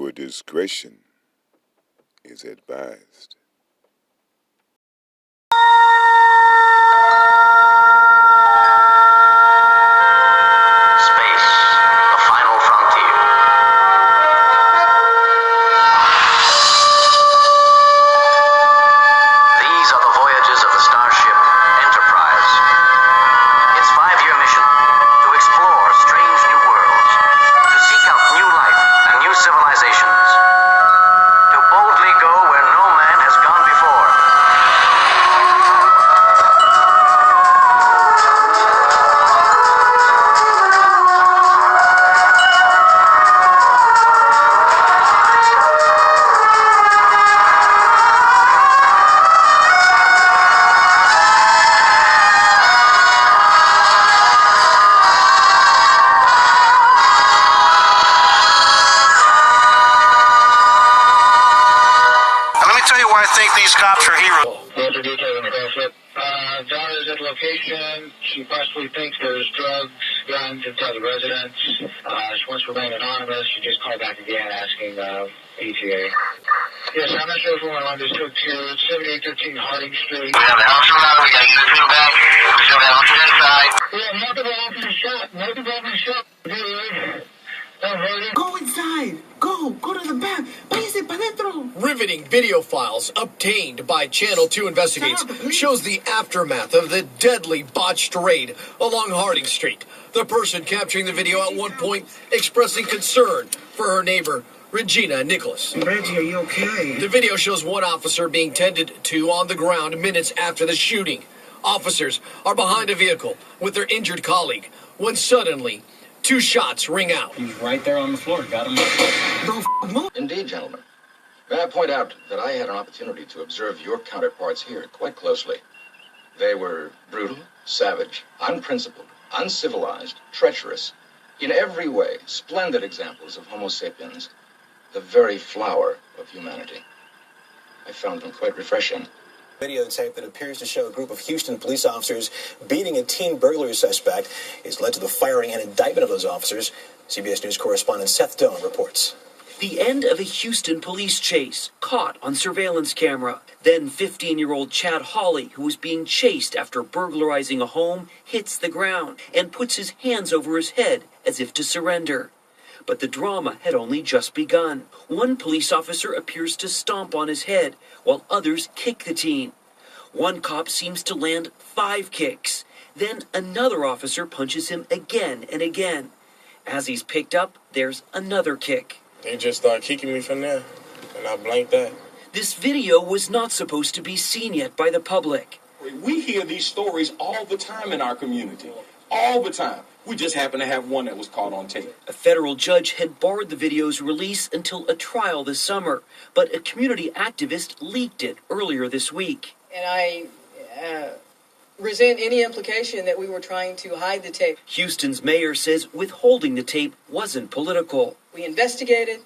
Viewer discretion is advised. Space, the final frontier. These are the voyages of the starship Enterprise. Its 5-year mission: to explore strange new worlds, to seek out new life and new civilizations, to boldly go where no man has gone before. And let me tell you why I think these cops are heroes. Further detail in the gossip. Dawn is at the location. She possibly thinks there's drugs, guns inside the residence. She wants to remain anonymous. She just called back again asking ETA. Yes, I'm not sure if we're on this hook here. It's 7813 Harding Street. We have the house around, we gotta get the two back. We still got officers inside. We have multiple officers shot. Multiple officers shot. Go inside! Go to the back! Váyase para dentro! Riveting video files obtained by Channel 2 Investigates shows the aftermath of the deadly botched raid along Harding Street. The person capturing the video at one point expressing concern for her neighbor, Regina Nicholas. Reggie, are you okay? The video shows one officer being tended to on the ground minutes after the shooting. Officers are behind a vehicle with their injured colleague when suddenly 2 shots ring out. He's right there on the floor. Got him. Don't move! Indeed, gentlemen. May I point out that I had an opportunity to observe your counterparts here quite closely. They were brutal, savage, unprincipled, uncivilized, treacherous, in every way splendid examples of Homo sapiens, the very flower of humanity. I found them quite refreshing. Videotape that appears to show a group of Houston police officers beating a teen burglary suspect has led to the firing and indictment of those officers. CBS News correspondent Seth Doan reports. The end of a Houston police chase, caught on surveillance camera. Then 15-year-old Chad Hawley, who was being chased after burglarizing a home, hits the ground and puts his hands over his head as if to surrender. But the drama had only just begun. One police officer appears to stomp on his head, while others kick the teen. One cop seems to land 5 kicks. Then another officer punches him again and again. As he's picked up, there's another kick. They just started kicking me from there, and I blanked that. This video was not supposed to be seen yet by the public. We hear these stories all the time in our community. All the time. We just happen to have one that was caught on tape. A federal judge had barred the video's release until a trial this summer, but a community activist leaked it earlier this week. And I resent any implication that we were trying to hide the tape. Houston's mayor says withholding the tape wasn't political. We investigated.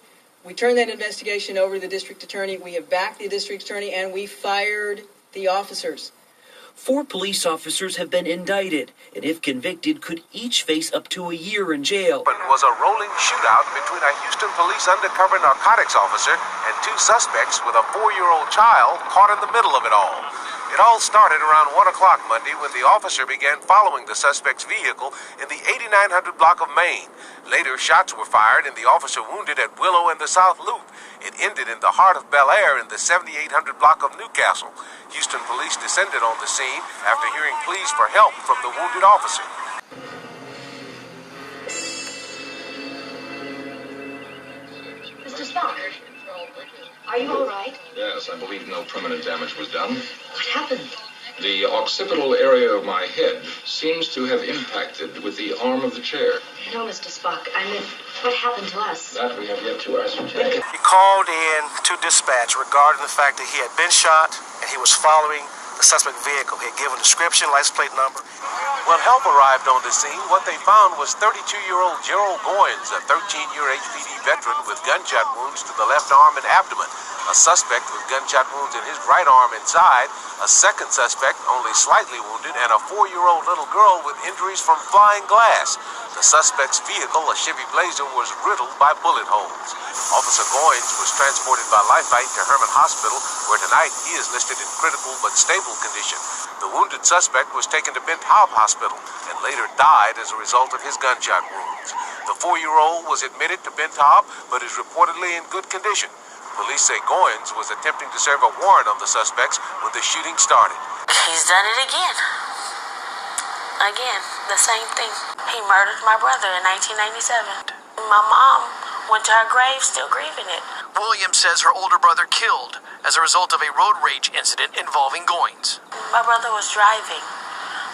We turned that investigation over to the district attorney. We have backed the district attorney, and we fired the officers. 4 police officers have been indicted, and if convicted, could each face up to a year in jail. It was a rolling shootout between a Houston police undercover narcotics officer and 2 suspects with a 4-year-old child caught in the middle of it all. It all started around 1 o'clock Monday when the officer began following the suspect's vehicle in the 8900 block of Maine. Later, shots were fired and the officer wounded at Willow and the South Loop. It ended in the heart of Bel Air in the 7800 block of Newcastle. Houston police descended on the scene after hearing pleas for help from the wounded officer. Mr. Spock, are you all right? Yes, I believe no permanent damage was done. What happened? The occipital area of my head seems to have impacted with the arm of the chair. No, Mr. Spock, I mean, what happened to us? That we have yet to ascertain. He called in to dispatch regarding the fact that he had been shot and he was following the suspect vehicle. He had given description, license plate number. When help arrived on the scene, what they found was 32-year-old Gerald Goines, a 13-year HPD veteran with gunshot wounds to the left arm and abdomen, a suspect with gunshot wounds in his right arm and side, a second suspect only slightly wounded, and a 4-year-old little girl with injuries from flying glass. The The suspect's vehicle, a Chevy Blazer, was riddled by bullet holes. Officer Goines was transported by lifeboat to Herman Hospital, where tonight he is listed in critical but stable condition. The wounded suspect was taken to Bent Harbor Hospital and later died as a result of his gunshot wounds. The 4-year-old was admitted to Bent Harbor, but is reportedly in good condition. Police say Goines was attempting to serve a warrant on the suspects when the shooting started. He's done it again. Again, the same thing. He murdered my brother in 1997. My mom went to her grave still grieving it. Williams says her older brother killed as a result of a road rage incident involving Goines. My brother was driving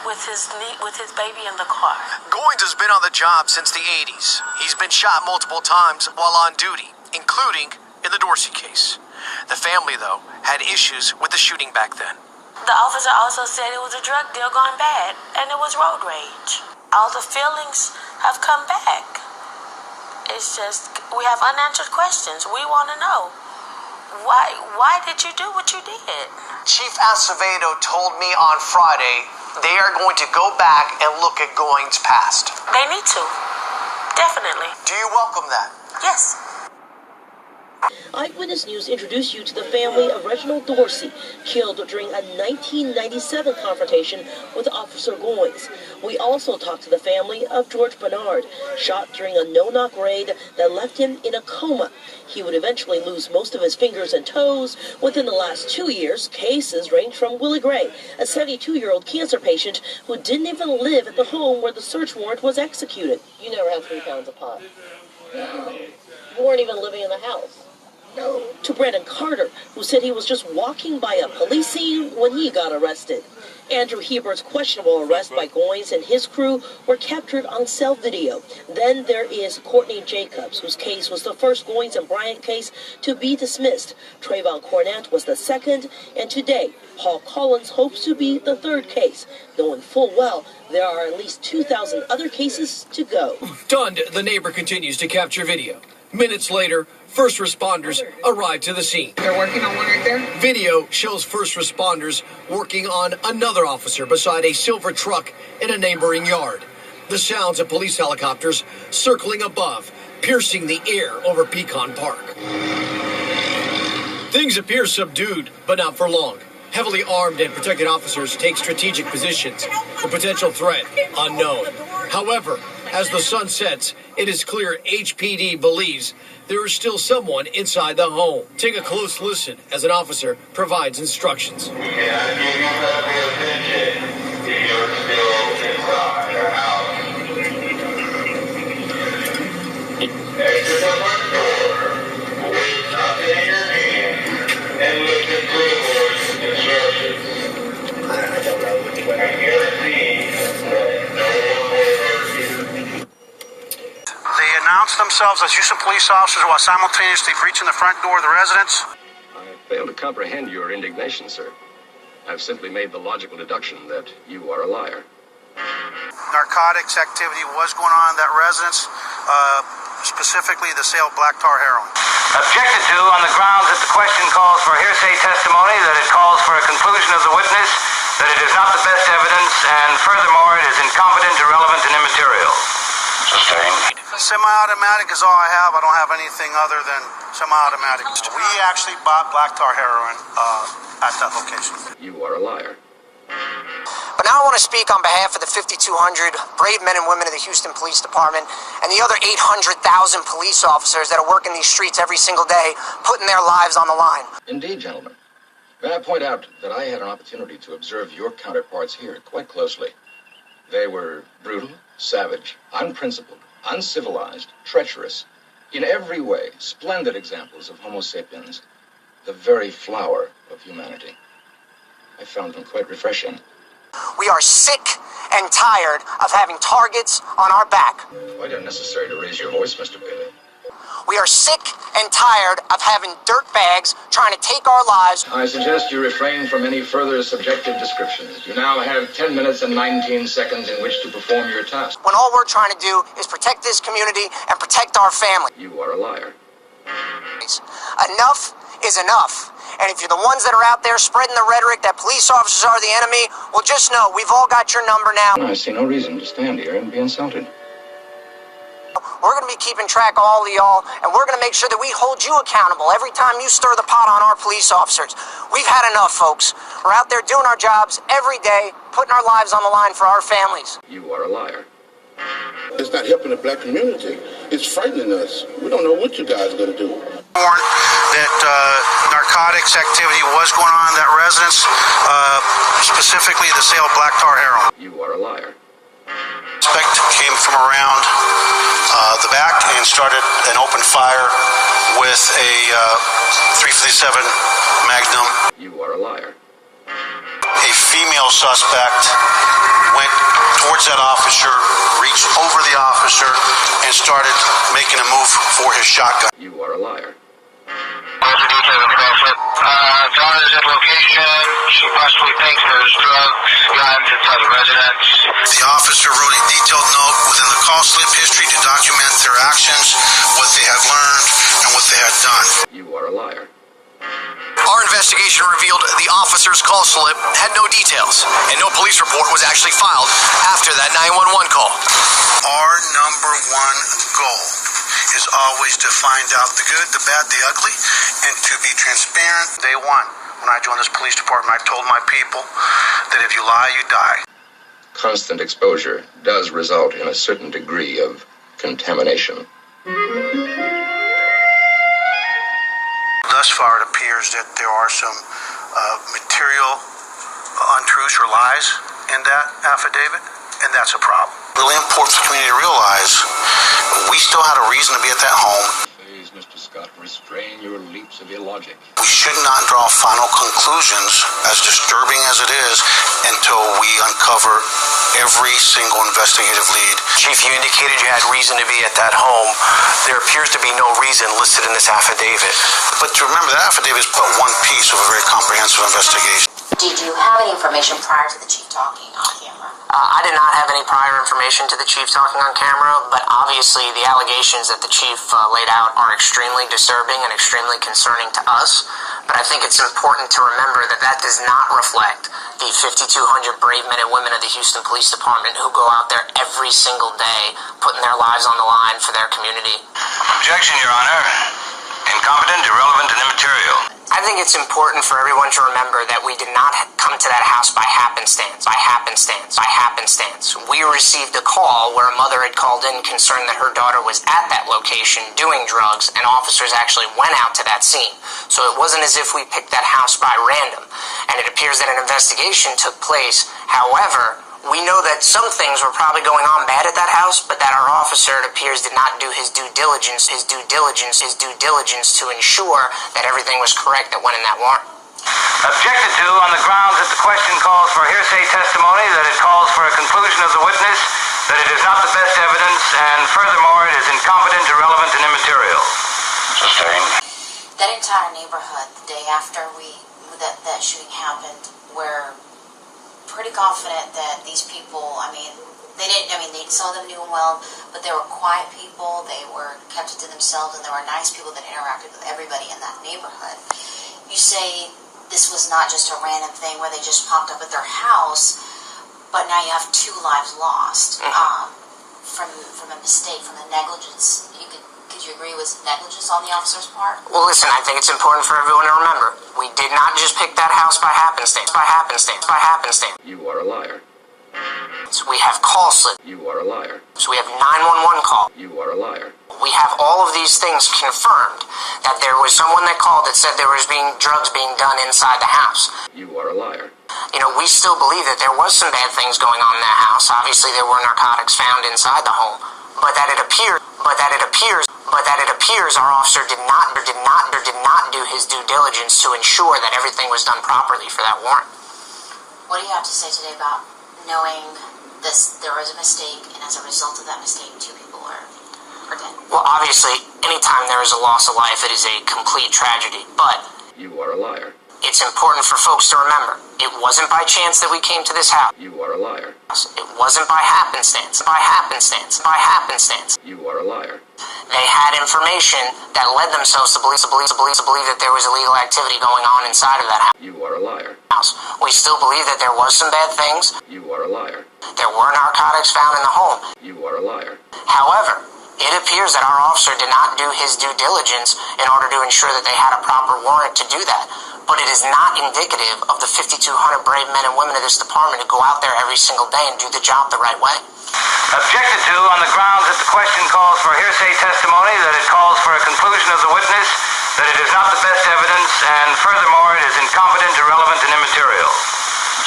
with his baby in the car. Goines has been on the job since the 80s. He's been shot multiple times while on duty, including in the Dorsey case. The family, though, had issues with the shooting back then. The officer also said it was a drug deal gone bad, and it was road rage. All the feelings have come back. It's just, we have unanswered questions. We want to know, why did you do what you did? Chief Acevedo told me on Friday they are going to go back and look at Goines' past. They need to. Definitely. Do you welcome that? Yes. Eyewitness News introduced you to the family of Reginald Dorsey, killed during a 1997 confrontation with Officer Goines. We also talked to the family of George Bernard, shot during a no-knock raid that left him in a coma. He would eventually lose most of his fingers and toes. Within the last 2 years, cases range from Willie Gray, a 72-year-old cancer patient who didn't even live at the home where the search warrant was executed. You never had 3 pounds of pot. No. You weren't even living in the house. No. To Brandon Carter, who said he was just walking by a police scene when he got arrested. Andrew Hebert's questionable arrest by Goines and his crew were captured on cell video. Then there is Courtney Jacobs, whose case was the first Goines and Bryant case to be dismissed. Trayvon Cornett was the second, and today, Paul Collins hopes to be the third case, knowing full well there are at least 2,000 other cases to go. Stunned, the neighbor continues to capture video. Minutes later, first responders arrive to the scene. They're working on one right there? Video shows first responders working on another officer beside a silver truck in a neighboring yard. The sounds of police helicopters circling above, piercing the air over Pecan Park. Things appear subdued, but not for long. Heavily armed and protected officers take strategic positions. The potential threat, unknown. However, as the sun sets, it is clear HPD believes there is still someone inside the home. Take a close listen as an officer provides instructions. Can I give you attention if you're still inside the house? Exit the front door, with nothing in your hand, and listen to the voice instructions. I guarantee that no one will hurt you. They announced themselves as Houston police officers while simultaneously breaching the front door of the residence. I fail to comprehend your indignation, sir. I've simply made the logical deduction that you are a liar. Narcotics activity was going on in that residence, specifically the sale of black tar heroin. Objected to on the grounds that the question calls for hearsay testimony, that it calls for a conclusion of the witness, that it is not the best evidence, and furthermore, it is incompetent, irrelevant, and immaterial. Sustained. Semi-automatic is all I have. I don't have anything other than semi-automatic. We actually bought black tar heroin at that location. You are a liar. But now I want to speak on behalf of the 5,200 brave men and women of the Houston Police Department and the other 800,000 police officers that are working these streets every single day, putting their lives on the line. Indeed, gentlemen. May I point out that I had an opportunity to observe your counterparts here quite closely. They were brutal, savage, unprincipled, uncivilized, treacherous, in every way, splendid examples of Homo sapiens, the very flower of humanity. I found them quite refreshing. We are sick and tired of having targets on our back. Quite unnecessary to raise your voice, Mr. Bailey. We are sick and tired of having dirtbags trying to take our lives. I suggest you refrain from any further subjective descriptions. You now have 10 minutes and 19 seconds in which to perform your task. When all we're trying to do is protect this community and protect our family. You are a liar. Enough is enough. And if you're the ones that are out there spreading the rhetoric that police officers are the enemy, well, just know we've all got your number now. I see no reason to stand here and be insulted. We're going to be keeping track of all of y'all, and we're going to make sure that we hold you accountable every time you stir the pot on our police officers. We've had enough, folks. We're out there doing our jobs every day, putting our lives on the line for our families. You are a liar. It's not helping the black community. It's frightening us. We don't know what you guys are going to do. That narcotics activity was going on in that residence, specifically the sale of black tar heroin. You are a liar. Suspect came from around the back and started an open fire with a .357 Magnum. You are a liar. A female suspect went towards that officer, reached over the officer, and started making a move for his shotgun. You are a liar. Dawn is at location. She possibly thinks there's drugs, guns inside the residence. The officer wrote a detailed note within the call slip history to document their actions, what they had learned, and what they had done. You are a liar. Our investigation revealed the officer's call slip had no details, and no police report was actually filed after that 911 call. Our number one goal is always to find out the good, the bad, the ugly, and to be transparent. Day one, when I joined this police department, I told my people that if you lie, you die. Constant exposure does result in a certain degree of contamination. Thus far, it appears that there are some material untruths or lies in that affidavit, and that's a problem. Really important for the community to realize we still had a reason to be at that home. Please, Mr. Scott, restrain your leaps of illogic. We should not draw final conclusions, as disturbing as it is, until we uncover every single investigative lead. Chief, you indicated you had reason to be at that home. There appears to be no reason listed in this affidavit. But remember, that affidavit is but one piece of a very comprehensive investigation. Did you have any information prior to the chief talking on camera? I did not have any prior information to the chief talking on camera, but obviously the allegations that the chief laid out are extremely disturbing and extremely concerning to us. But I think it's important to remember that that does not reflect the 5,200 brave men and women of the Houston Police Department who go out there every single day putting their lives on the line for their community. Objection, Your Honor. Incompetent, irrelevant, and immaterial. I think it's important for everyone to remember that we did not come to that house by happenstance. We received a call where a mother had called in concerned that her daughter was at that location doing drugs, and officers actually went out to that scene. So it wasn't as if we picked that house by random, and it appears that an investigation took place. However, we know that some things were probably going on bad at that house, but that our officer, it appears, did not do his due diligence to ensure that everything was correct that went in that warrant. Objected to on the grounds that the question calls for hearsay testimony, that it calls for a conclusion of the witness, that it is not the best evidence, and furthermore, it is incompetent, irrelevant, and immaterial. Sustained. That entire neighborhood, the day after that shooting happened, we're pretty confident that these people, some of them knew him well, but they were quiet people, they were kept to themselves, and there were nice people that interacted with everybody in that neighborhood. You say this was not just a random thing where they just popped up at their house, but now you have 2 lives lost from a mistake, from a negligence. Could you agree with negligence on the officer's part? Well, listen, I think it's important for everyone to remember, we did not just pick that house by happenstance. You are a liar. So we have call slip. You are a liar. So we have 911 call. You are a liar. We have all of these things confirmed that there was someone that called that said there was drugs being done inside the house. You are a liar. We still believe that there was some bad things going on in that house. Obviously, there were narcotics found inside the home, but that it appears our officer did not do his due diligence to ensure that everything was done properly for that warrant. What do you have to say today about knowing there was a mistake, and as a result of that mistake, 2 people are dead? Well, obviously, anytime there is a loss of life, it is a complete tragedy, but you are a liar. It's important for folks to remember, it wasn't by chance that we came to this house. You are a liar. It wasn't by happenstance. You are a liar. They had information that led themselves to believe that there was illegal activity going on inside of that house. You are a liar. We still believe that there was some bad things. You are a liar. There were narcotics found in the home. You are a liar. However, It appears that our officer did not do his due diligence in order to ensure that they had a proper warrant to do that. But it is not indicative of the 5,200 brave men and women of this department who go out there every single day and do the job the right way. Objected to on the grounds that the question calls for hearsay testimony, that it calls for a conclusion of the witness, that it is not the best evidence, and furthermore, it is incompetent, irrelevant, and immaterial.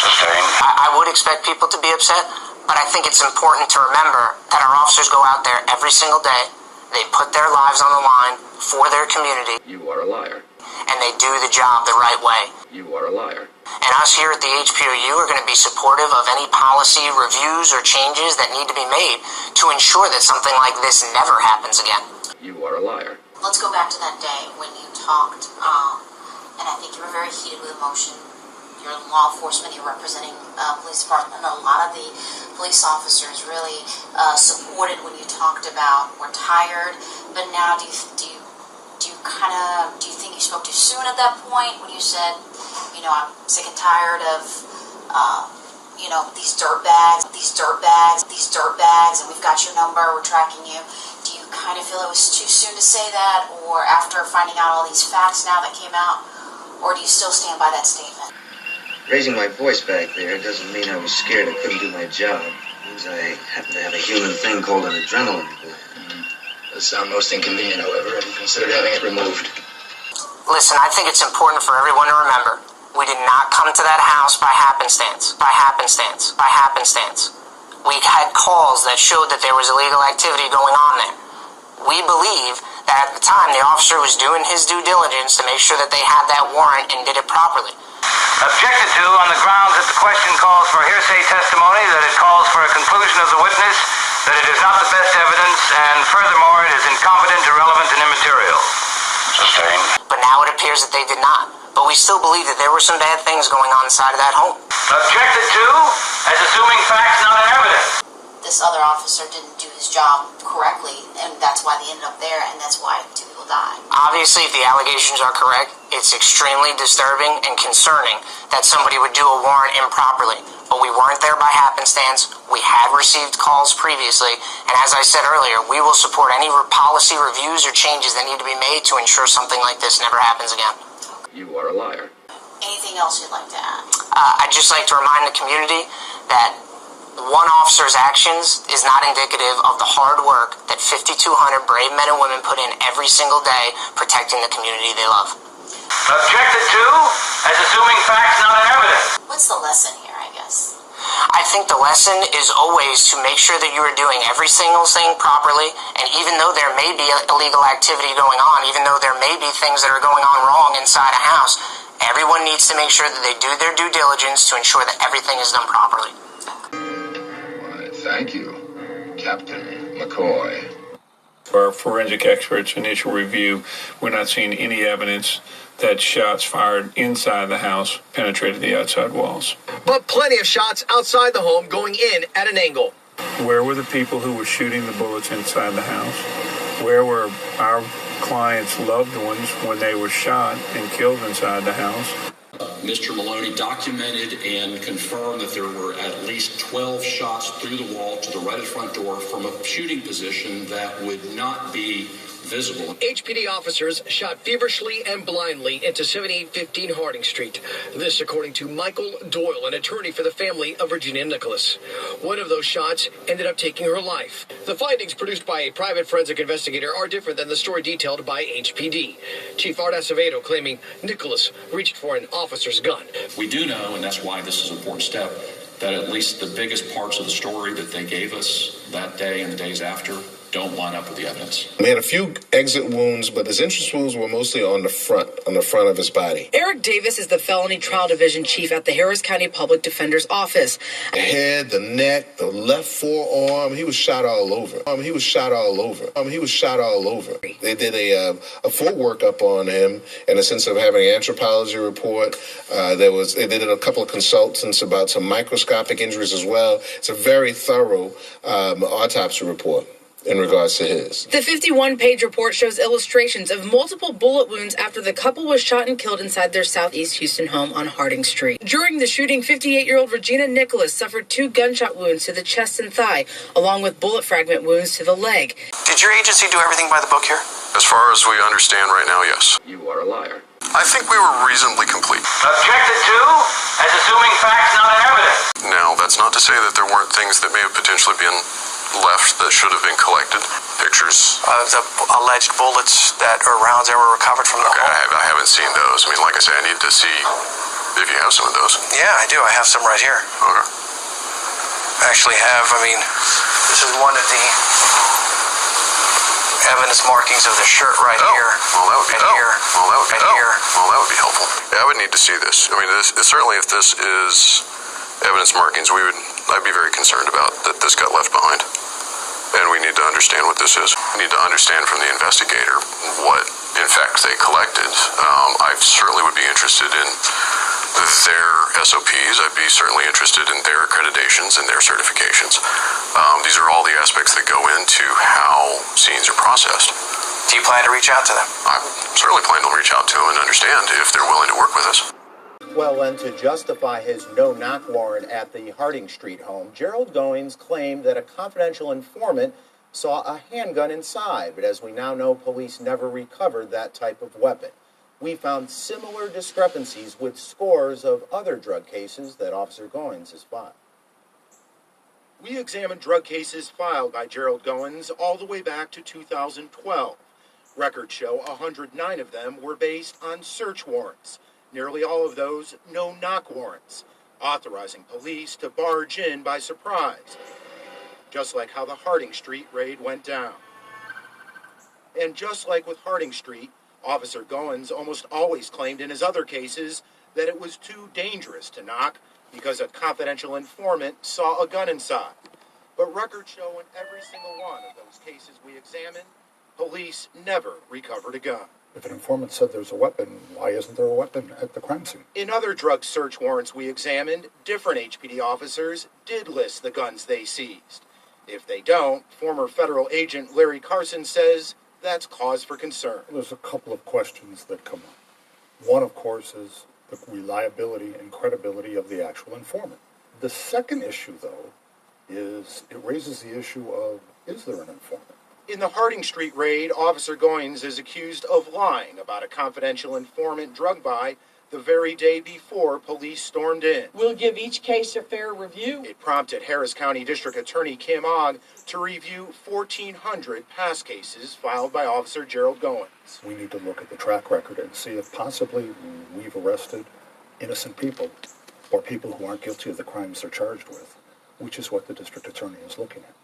Sustained. I would expect people to be upset, but I think it's important to remember that our officers go out there every single day. They put their lives on the line for their community. You are a liar. And they do the job the right way. You are a liar. And us here at the HPOU are going to be supportive of any policy reviews or changes that need to be made to ensure that something like this never happens again. You are a liar. Let's go back to that day when you talked, and I think you were very heated with emotion. You're law enforcement, you're representing police department, and a lot of the police officers really supported when you talked about we're tired, but now do you think you spoke too soon at that point when you said, I'm sick and tired of these dirt bags, and we've got your number, we're tracking you. Do you kind of feel it was too soon to say that, or after finding out all these facts now that came out, or do you still stand by that statement? Raising my voice back there doesn't mean I was scared I couldn't do my job. It means I happen to have a human thing called an adrenaline gland. Does sound most inconvenient, however. Have you considered having it removed? Listen, I think it's important for everyone to remember, we did not come to that house by happenstance. We had calls that showed that there was illegal activity going on there. We believe that at the time the officer was doing his due diligence to make sure that they had that warrant and did it properly. Objected to on the grounds that the question calls for hearsay testimony, that it calls for a conclusion of the witness, that it is not the best evidence, and furthermore, it is incompetent, irrelevant, and immaterial. Sustained. But now it appears that they did not. But we still believe that there were some bad things going on inside of that home. Objected to as assuming facts, not an evidence. This other officer didn't do his job correctly, and that's why they ended up there, and that's why 2 people died. Obviously, if the allegations are correct, it's extremely disturbing and concerning that somebody would do a warrant improperly. But we weren't there by happenstance. We had received calls previously, and as I said earlier, we will support any policy reviews or changes that need to be made to ensure something like this never happens again. You are a liar. Anything else you'd like to add? I'd just like to remind the community that one officer's actions is not indicative of the hard work that 5,200 brave men and women put in every single day protecting the community they love. Objected to as assuming facts, not an evidence. What's the lesson here, I guess? I think the lesson is always to make sure that you are doing every single thing properly, and even though there may be illegal activity going on, even though there may be things that are going on wrong inside a house, everyone needs to make sure that they do their due diligence to ensure that everything is done properly. Why, thank you, Captain McCoy. For our forensic experts' initial review, we're not seeing any evidence that shots fired inside the house penetrated the outside walls. But plenty of shots outside the home going in at an angle. Where were the people who were shooting the bullets inside the house? Where were our clients' loved ones when they were shot and killed inside the house? Mr. Maloney documented and confirmed that there were at least 12 shots through the wall to the right of the front door from a shooting position that would not be visible. HPD officers shot feverishly and blindly into 7815 Harding Street. This according to Michael Doyle, an attorney for the family of Virginia Nicholas. One of those shots ended up taking her life. The findings produced by a private forensic investigator are different than the story detailed by HPD. Chief Art Acevedo claiming Nicholas reached for an officer's gun. We do know, and that's why this is an important step, that at least the biggest parts of the story that they gave us that day and the days after don't line up with the evidence. He had a few exit wounds, but his entrance wounds were mostly on the front of his body. Eric Davis is the Felony Trial Division Chief at the Harris County Public Defender's Office. The head, the neck, the left forearm, he was shot all over. They did a full workup on him in the sense of having an anthropology report. They did a couple of consultants about some microscopic injuries as well. It's a very thorough autopsy report. in regards to his. The 51-page report shows illustrations of multiple bullet wounds after the couple was shot and killed inside their Southeast Houston home on Harding Street. During the shooting, 58-year-old Regina Nicholas suffered 2 gunshot wounds to the chest and thigh, along with bullet fragment wounds to the leg. Did your agency do everything by the book here? As far as we understand right now, yes. You are a liar. I think we were reasonably complete. Objected to as assuming facts not in evidence. Now, that's not to say that there weren't things that may have potentially been left that should have been collected. Pictures. The alleged bullets or rounds that were recovered from the home? I haven't seen those. I mean, like I said, I need to see if you have some of those. Yeah, I do. I have some right here. Okay. I actually have, this is one of the evidence markings of the shirt right here. Well, that would be here. Well, that would be here. Well, that would be helpful. Yeah, I would need to see this. I mean, certainly if this is evidence markings, I'd be very concerned about that this got left behind. And we need to understand what this is. We need to understand from the investigator what, in fact, they collected. I certainly would be interested in their SOPs. I'd be certainly interested in their accreditations and their certifications. These are all the aspects that go into how scenes are processed. Do you plan to reach out to them? I certainly plan to reach out to them and understand if they're willing to work with us. Well, and to justify his no-knock warrant at the Harding Street home, Gerald Goines claimed that a confidential informant saw a handgun inside, but as we now know, police never recovered that type of weapon. We found similar discrepancies with scores of other drug cases that Officer Goines has filed. We examined drug cases filed by Gerald Goines all the way back to 2012. Records show 109 of them were based on search warrants. Nearly all of those no-knock warrants, authorizing police to barge in by surprise, just like how the Harding Street raid went down. And just like with Harding Street, Officer Goines almost always claimed in his other cases that it was too dangerous to knock because a confidential informant saw a gun inside. But records show in every single one of those cases we examined, police never recovered a gun. If an informant said there's a weapon, why isn't there a weapon at the crime scene? In other drug search warrants we examined, different HPD officers did list the guns they seized. If they don't, former federal agent Larry Carson says that's cause for concern. There's a couple of questions that come up. One, of course, is the reliability and credibility of the actual informant. The second issue, though, is it raises the issue of, is there an informant? In the Harding Street raid, Officer Goines is accused of lying about a confidential informant drug buy the very day before police stormed in. We'll give each case a fair review. It prompted Harris County District Attorney Kim Ogg to review 1,400 past cases filed by Officer Gerald Goines. We need to look at the track record and see if possibly we've arrested innocent people or people who aren't guilty of the crimes they're charged with, which is what the District Attorney is looking at.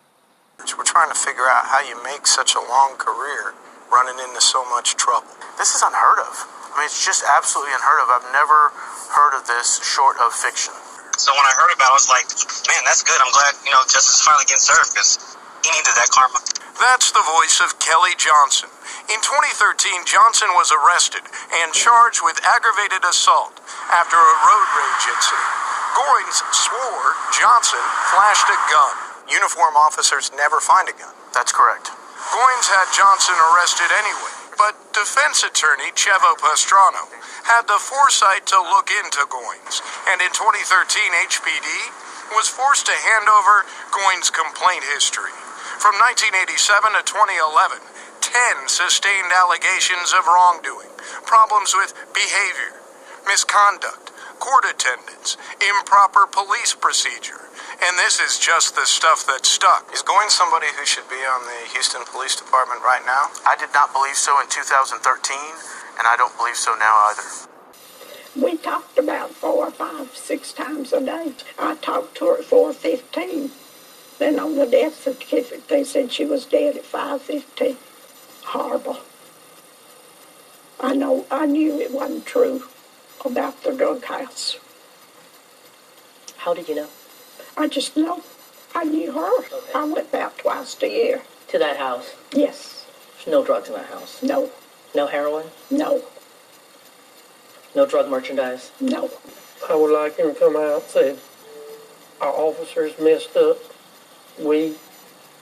We're trying to figure out how you make such a long career running into so much trouble. This is unheard of. I mean, it's just absolutely unheard of. I've never heard of this short of fiction. So when I heard about it, I was like, man, that's good. I'm glad, justice is finally getting served because he needed that karma. That's the voice of Kelly Johnson. In 2013, Johnson was arrested and charged with aggravated assault after a road rage incident. Goines swore Johnson flashed a gun. Uniform officers never find a gun. That's correct. Goines had Johnson arrested anyway, but defense attorney Chevo Pastrano had the foresight to look into Goines, and in 2013, HPD was forced to hand over Goines' complaint history. From 1987 to 2011, 10 sustained allegations of wrongdoing, problems with behavior, misconduct, court attendance, improper police procedure. And this is just the stuff that stuck. Is Goines somebody who should be on the Houston Police Department right now? I did not believe so in 2013, and I don't believe so now either. We talked about 4, 5, 6 times a day. I talked to her at 4:15. Then on the death certificate, they said she was dead at 5:15. Horrible. I knew it wasn't true about the drug house. How did you know? I just know. I knew her. Okay. I went about twice a year. To that house? Yes. There's no drugs in that house? No. No heroin? No. No drug merchandise? No. I would like him to come out and say, our officers messed up. We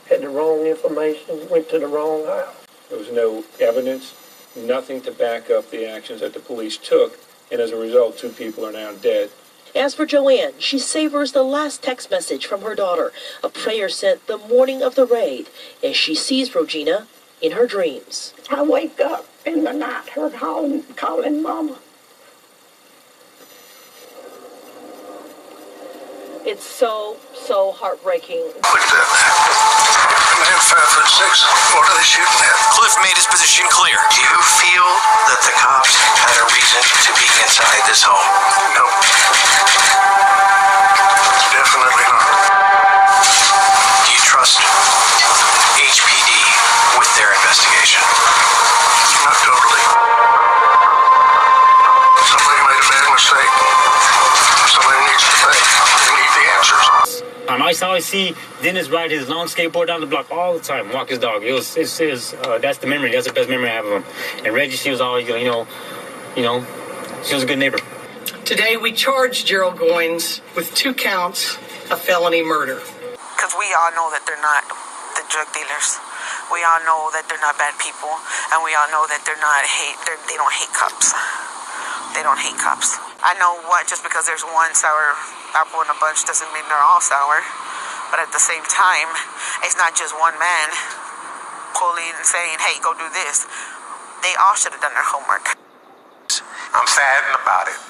had the wrong information, went to the wrong house. There was no evidence, nothing to back up the actions that the police took, and as a result, 2 people are now dead. As for Joanne, she savors the last text message from her daughter, a prayer sent the morning of the raid, as she sees Regina in her dreams. I wake up in the night, her calling Mama. It's so heartbreaking. Man 5'6". What are they shooting at? Cliff made his position clear. Do you feel that the cops had a reason to be inside this home? No. Definitely not. Do you trust HPD with their investigation? Not totally. Somebody made a bad mistake. Somebody needs to pay. They need the answers. I used to always see Dennis ride his long skateboard down the block all the time, walk his dog. That's the memory. That's the best memory I have of him. And Reggie, she was always, she was a good neighbor. Today we charge Gerald Goines with 2 counts of felony murder. Because we all know that they're not the drug dealers. We all know that they're not bad people, and we all know that they don't hate cops. They don't hate cops. I know just because there's one sour apple in a bunch doesn't mean they're all sour. But at the same time, it's not just one man pulling and saying, hey, go do this. They all should have done their homework. I'm saddened about it,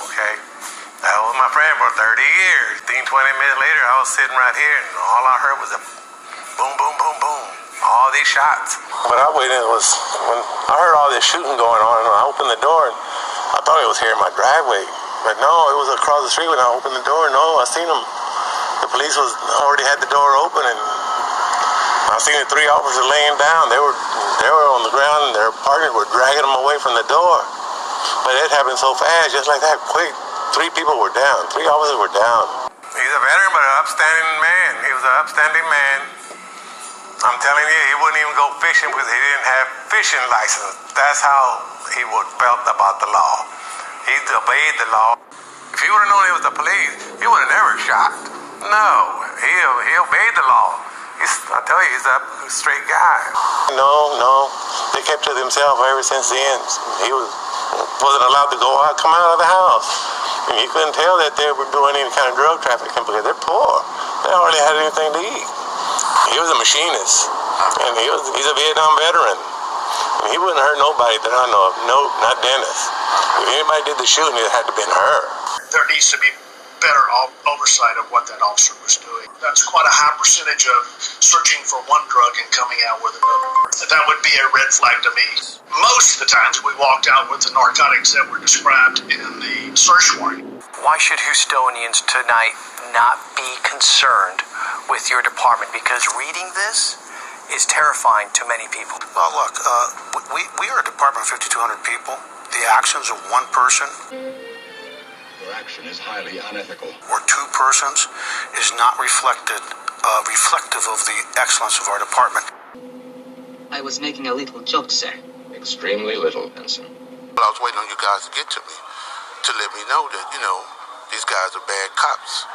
okay? That was my friend for 30 years. 20 minutes later, I was sitting right here, and all I heard was a boom, boom, boom, boom. All these shots. What I waited was when I heard all this shooting going on, and I opened the door, and I thought it was here in my driveway. But no, it was across the street when I opened the door. No, I seen them. The police already had the door open, and I seen the 3 officers laying down. They were on the ground, and their partners were dragging them away from the door. But it happened so fast, just like that, quick. 3 people were down. 3 officers were down. He's a veteran, but an upstanding man. He was an upstanding man. I'm telling you, he wouldn't even go fishing because he didn't have fishing license. That's how he felt about the law. He obeyed the law. If he would have known he was the police, he would have never shot. No, he obeyed the law. I tell you, he's a straight guy. No, they kept to themselves ever since then. He wasn't allowed to go out, come out of the house. And you couldn't tell that they were doing any kind of drug trafficking because they're poor. They hardly had anything to eat. He was a machinist, and he's a Vietnam veteran. And he wouldn't hurt nobody that I know of. No, not Dennis. If anybody did the shooting, it had to have been her. There needs to be better oversight of what that officer was doing. That's quite a high percentage of searching for one drug and coming out with another. That would be a red flag to me. Most of the times we walked out with the narcotics that were described in the search warrant. Why should Houstonians tonight not be concerned with your department? Because reading this is terrifying to many people. Well, look, we are a department of 5,200 people. The actions of one person Your action is highly unethical. or 2 persons is not reflective of the excellence of our department. I was making a little joke, sir. Extremely little, Benson. Well, I was waiting on you guys to get to me to let me know that, these guys are bad cops.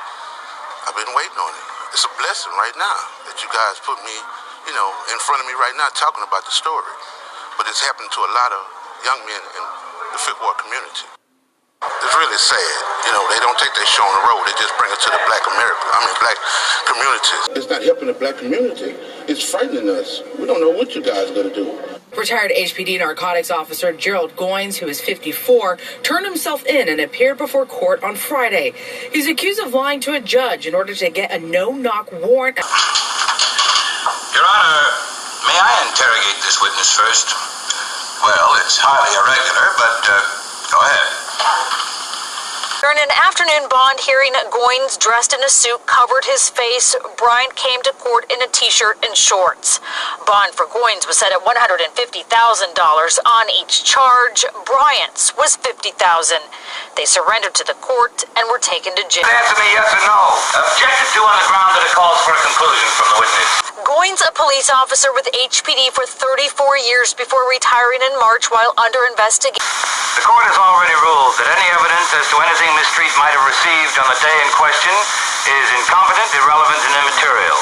I've been waiting on it. It's a blessing right now that you guys put me, in front of me right now talking about the story. But it's happened to a lot of young men in the Fifth Ward community. It's really sad. They don't take their show on the road. They just bring it to the black communities. It's not helping the black community. It's frightening us. We don't know what you guys are going to do. Retired HPD narcotics officer Gerald Goines, who is 54, turned himself in and appeared before court on Friday. He's accused of lying to a judge in order to get a no-knock warrant. Your Honor, may I interrogate this witness first? Well, it's highly irregular, but go ahead. During an afternoon bond hearing, Goines, dressed in a suit, covered his face. Bryant came to court in a T-shirt and shorts. Bond for Goines was set at $150,000 on each charge. Bryant's was $50,000. They surrendered to the court and were taken to jail. Answer me yes or no. Objected to on the ground that it calls for a conclusion from the witness. Goines, a police officer with HPD for 34 years before retiring in March while under investigation. The court has already ruled that any evidence as to anything Miss Street might have received on the day in question is incompetent, irrelevant, and immaterial.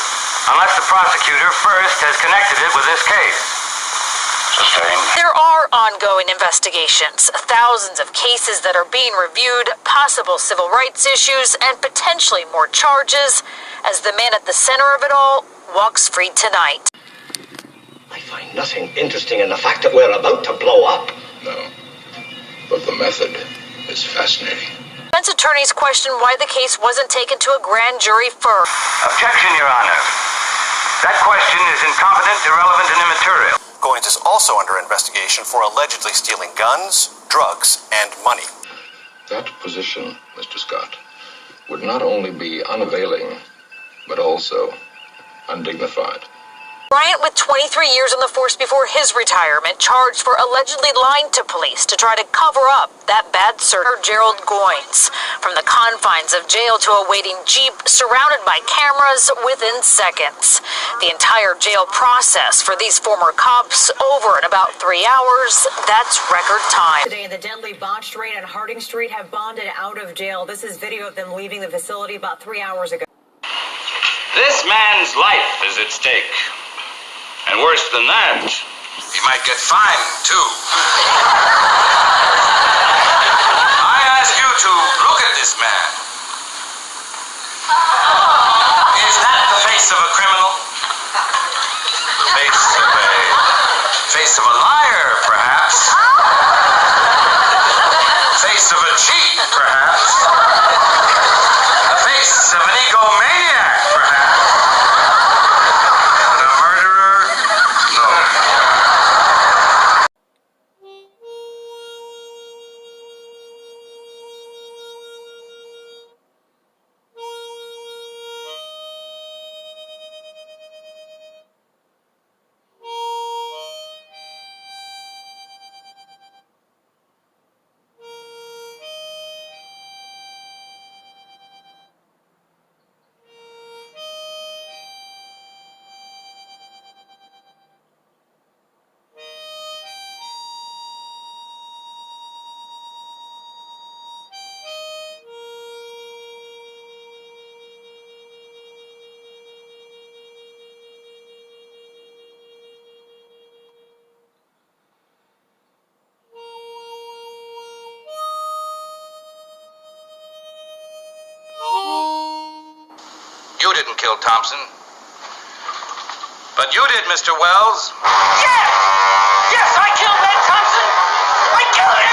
unless the prosecutor first has connected it with this case. Sustained. There are ongoing investigations, thousands of cases that are being reviewed, possible civil rights issues, and potentially more charges as the man at the center of it all walks free tonight. I find nothing interesting in the fact that we're about to blow up. No, but the method is fascinating. Defense attorneys question why the case wasn't taken to a grand jury first. Objection, Your Honor. That question is incompetent, irrelevant, and immaterial. Goines is also under investigation for allegedly stealing guns, drugs, and money. That position, Mr. Scott, would not only be unavailing, but also undignified. Bryant, with 23 years on the force before his retirement, charged for allegedly lying to police to try to cover up that bad search. Gerald Goines, from the confines of jail to a waiting Jeep, surrounded by cameras within seconds. The entire jail process for these former cops over in about 3 hours. That's record time. Today, the deadly botched raid on Harding Street have bonded out of jail. This is video of them leaving the facility about 3 hours ago. This man's life is at stake. And worse than that, he might get fined, too. I ask you to look at this man. Is that the face of a criminal? The face of a liar, perhaps. Face of a cheat, perhaps. The face of an egomaniac, perhaps. You didn't kill Thompson. But you did, Mr. Wells. Yes! Yes, I killed Ned Thompson! I killed him!